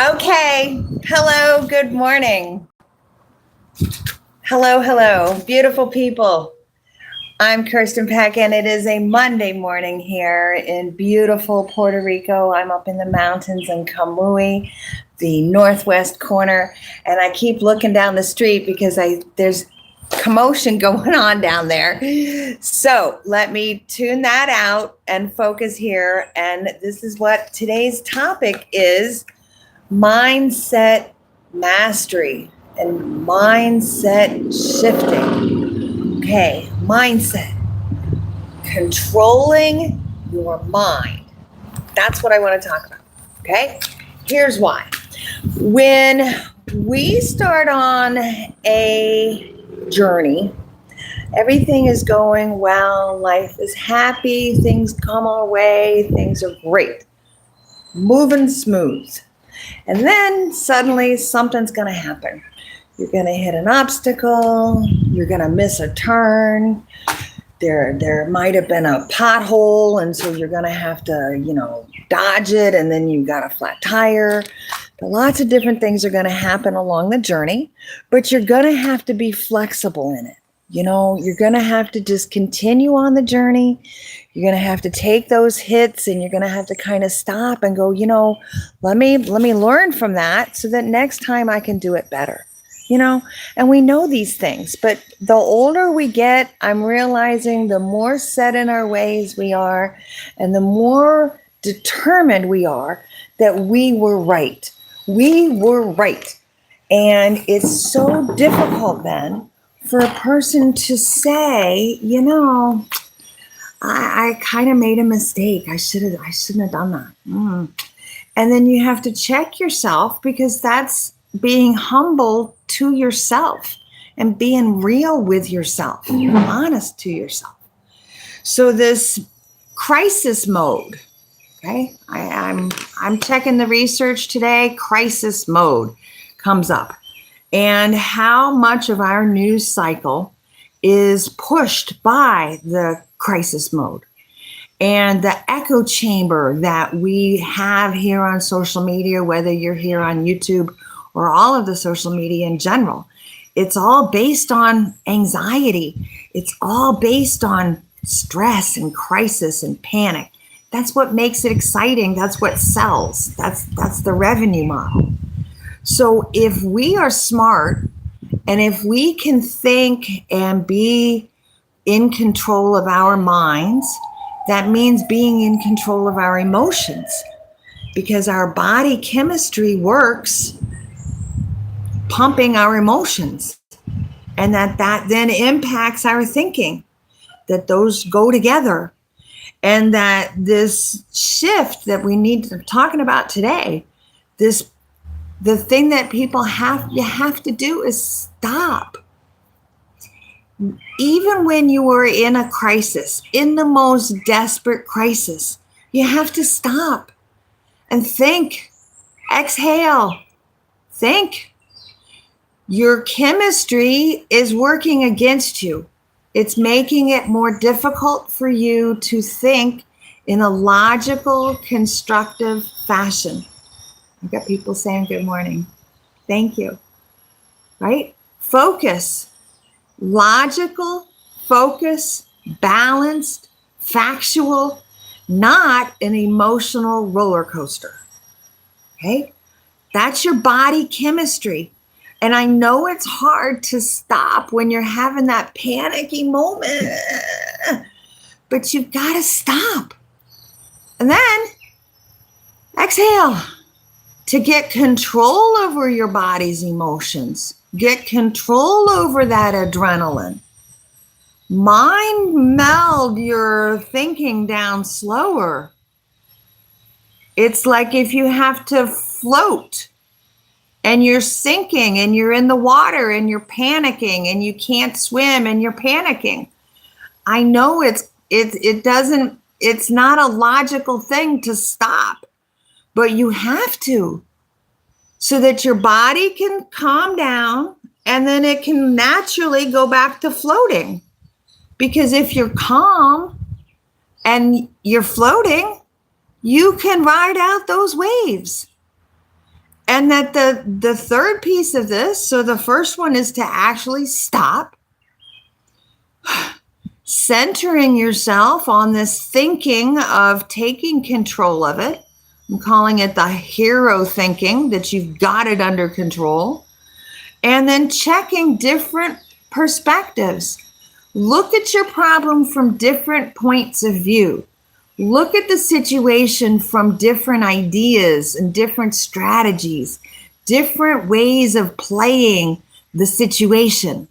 Okay. Hello. Good morning. Hello. Beautiful people. I'm Kirsten Peck, and it is a Monday morning here in beautiful Puerto Rico. I'm up in the mountains in Kamui, the northwest corner, and I keep looking down the street because there's commotion going on down there. So let me tune that out and focus here. And this is what today's topic is: mindset mastery and mindset shifting. Okay, mindset. Controlling your mind. That's what I want to talk about. Okay, here's why. When we start on a journey, everything is going well, life is happy, things come our way, things are great, moving smooth. And then suddenly something's going to happen. You're going to hit an obstacle. You're going to miss a turn. There might have been a pothole, and so you're going to have to, dodge it, and then you've got a flat tire. But lots of different things are going to happen along the journey, but you're going to have to be flexible in it. You're going to have to just continue on the journey. You're going to have to take those hits, and you're going to have to kind of stop and go, let me learn from that so that next time I can do it better, and we know these things, but the older we get, I'm realizing the more set in our ways we are, and the more determined we are that we were right. We were right. And it's so difficult then for a person to say, I kind of made a mistake. I shouldn't have done that. And then you have to check yourself, because that's being humble to yourself and being real with yourself, honest to yourself. So this crisis mode, okay, I'm checking the research today. Crisis mode comes up. And how much of our news cycle is pushed by the crisis mode and the echo chamber that we have here on social media, whether you're here on YouTube or all of the social media in general. It's all based on anxiety. It's all based on stress and crisis and panic. That's what makes it exciting. That's what sells. That's the revenue model. So if we are smart, and if we can think and be in control of our minds, that means being in control of our emotions, because our body chemistry works pumping our emotions, and that then impacts our thinking, that those go together, and that this shift that we need to talking about today, the thing that people have to do is stop. Even when you are in a crisis, in the most desperate crisis, you have to stop and think, exhale, think. Your chemistry is working against you. It's making it more difficult for you to think in a logical, constructive fashion. I've got people saying good morning. Thank you. Right? Focus. Logical, focus, balanced, factual, not an emotional roller coaster. Okay? That's your body chemistry. And I know it's hard to stop when you're having that panicky moment, but you've got to stop. And then exhale to get control over your body's emotions. Get control over that adrenaline. Mind meld your thinking down slower. It's like if you have to float and you're sinking and you're in the water and you're panicking and you can't swim and you're panicking. I know it's not a logical thing to stop, but you have to, so that your body can calm down and then it can naturally go back to floating. Because if you're calm and you're floating, you can ride out those waves. And that the third piece of this, so the first one is to actually stop, centering yourself on this thinking of taking control of it. I'm calling it the hero thinking, that you've got it under control. And then checking different perspectives. Look at your problem from different points of view. Look at the situation from different ideas and different strategies, different ways of playing the situation.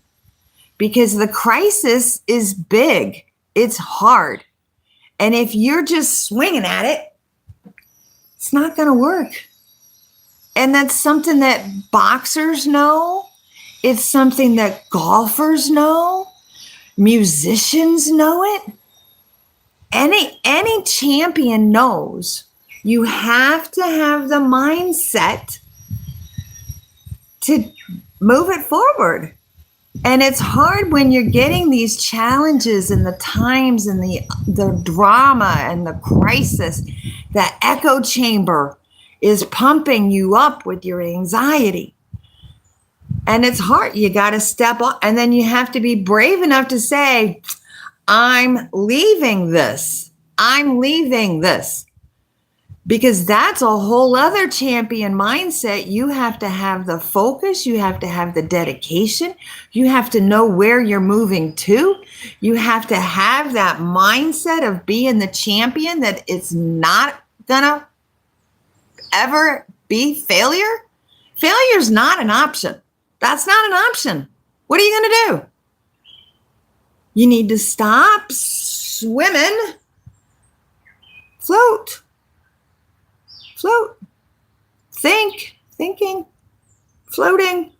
Because the crisis is big, it's hard. And if you're just swinging at it, it's not going to work. And that's something that boxers know. It's something that golfers know. Musicians know it. Any champion knows you have to have the mindset to move it forward. And it's hard when you're getting these challenges and the times and the drama and the crisis. That echo chamber is pumping you up with your anxiety. And it's hard. You got to step up, and then you have to be brave enough to say, I'm leaving this. I'm leaving this. Because that's a whole other champion mindset. You have to have the focus. You have to have the dedication. You have to know where you're moving to. You have to have that mindset of being the champion, that it's not gonna ever be failure. Failure is not an option. That's not an option. What are you gonna do? You need to stop swimming, float. Float, thinking, floating.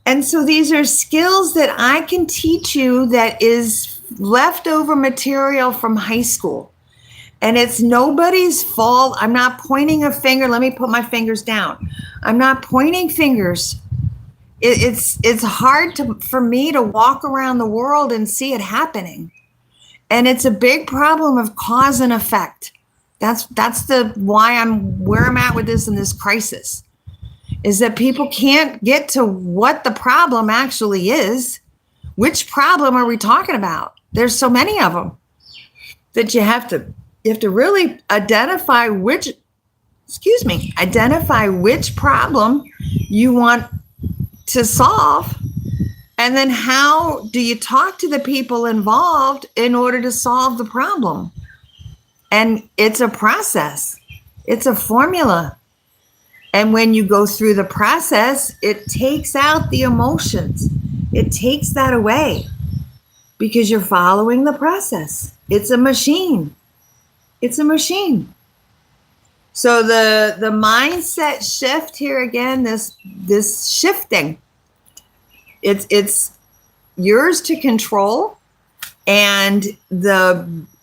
And so these are skills that I can teach you that is leftover material from high school. And it's nobody's fault. I'm not pointing a finger. Let me put my fingers down. I'm not pointing fingers. It's hard for me to walk around the world and see it happening. And it's a big problem of cause and effect. That's why I'm where I'm at with this in this crisis, is that people can't get to what the problem actually is. Which problem are we talking about? There's so many of them that you have to really identify which problem you want to solve. And then how do you talk to the people involved in order to solve the problem? And it's a process. It's a formula. And when you go through the process, it takes out the emotions. It takes that away because you're following the process. It's a machine. It's a machine. So the mindset shift here again, this shifting, it's yours to control. And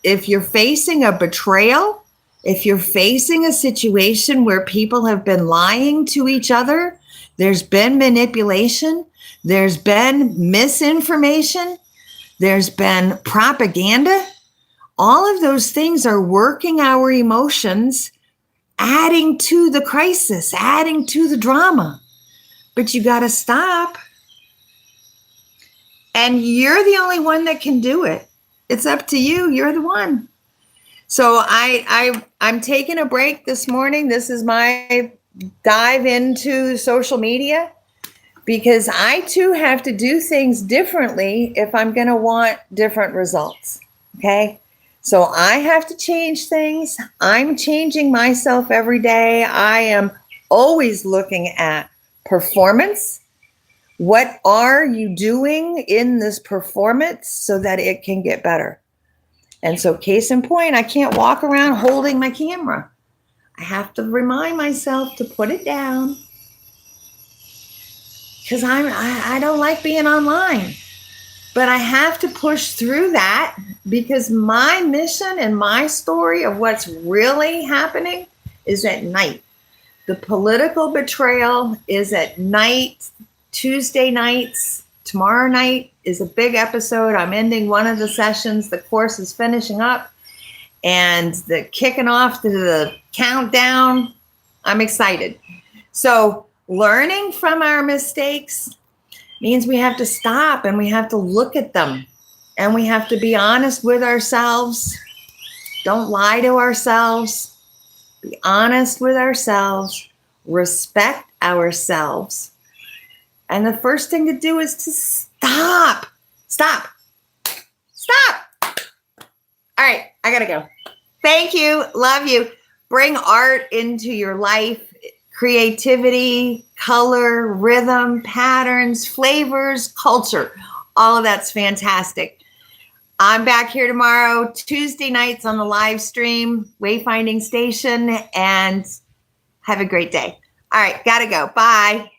if you're facing a betrayal, if you're facing a situation where people have been lying to each other, there's been manipulation, there's been misinformation, there's been propaganda, all of those things are working our emotions, adding to the crisis, adding to the drama. But you got to stop. And you're the only one that can do it. It's up to you. You're the one. So I'm taking a break this morning. This is my dive into social media because I too have to do things differently if I'm going to want different results. Okay. So I have to change things. I'm changing myself every day. I am always looking at performance. What are you doing in this performance so that it can get better? And so case in point, I can't walk around holding my camera. I have to remind myself to put it down because I don't like being online. But I have to push through that because my mission and my story of what's really happening is at night. The political betrayal is at night, Tuesday nights. Tomorrow night is a big episode. I'm ending one of the sessions. The course is finishing up and the kicking off to the countdown. I'm excited. So learning from our mistakes means we have to stop and we have to look at them and we have to be honest with ourselves. Don't lie to ourselves. Be honest with ourselves. Respect ourselves. And the first thing to do is to stop. Stop. Stop. All right, I gotta go. Thank you. Love you. Bring art into your life. Creativity, color, rhythm, patterns, flavors, culture. All of that's fantastic. I'm back here tomorrow, Tuesday nights on the live stream, Wayfinding Station, and have a great day. All right, gotta go. Bye.